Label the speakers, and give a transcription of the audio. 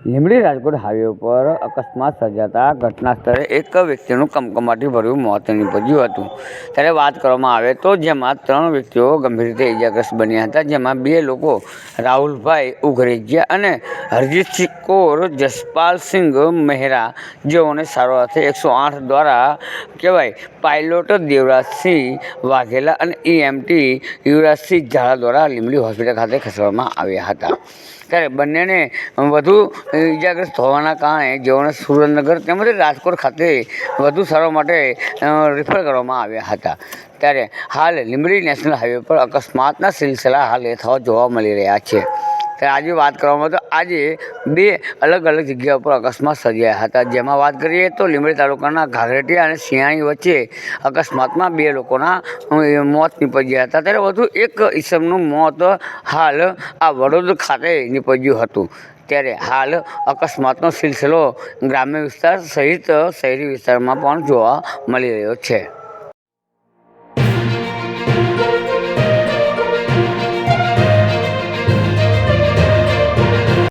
Speaker 1: Limbdi Rajkot highway પર અકસ્માત સર્જાતા ઘટના સ્થળે એક વ્યક્તિનું કમકમાટી ભર્યું મોત નીપજ્યું હતું। ત્યારે વાત કરવામાં આવે તો જેમાં 3 વ્યક્તિઓ ગંભીર રીતે ઇજાગ્રસ્ત બન્યા હતા, જેમાં 2 લોકો રાહુલભાઈ ઉઘરેજિયા અને હરજીતસિંહ કૌર જસપાલસિંહ મહેરા, જેઓને સારવાર અર્થે 108 દ્વારા પાયલોટ દેવરાજસિંહ વાઘેલા અને EMT યુવરાજસિંહ ઝાલા દ્વારા લીંબડી હોસ્પિટલ ખાતે ખસેડવામાં આવ્યા હતા। ત્યારે બંનેને વધુ ઇજાગ્રસ્ત હોવાના કારણે જેઓને સુરેન્દ્રનગર તેમજ રાજકોટ ખાતે વધુ સારવાર માટે રિફર કરવામાં આવ્યા હતા। ત્યારે હાલ લીંબડી નેશનલ હાઈવે પર અકસ્માતના સિલસિલા હાલ યથાવત જોવા મળી રહ્યા છે। ત્યારે આજે વાત કરવામાં તો આજે 2 અલગ અલગ જગ્યા પર અકસ્માત સર્જાયા હતા, જેમાં વાત કરીએ તો લીંબડી તાલુકાના ઘાઘરેટિયા અને સિયાણી વચ્ચે અકસ્માતમાં 2 લોકોના મોત નીપજ્યા હતા। ત્યારે વધુ એક ઈસમનું મોત હાલ આ વડોદ ખાતે નીપજ્યું હતું। ત્યારે હાલ અકસ્માતનો સિલસિલો ગ્રામ્ય વિસ્તાર સહિત શહેરી વિસ્તારમાં પણ જોવા મળી રહ્યો છે।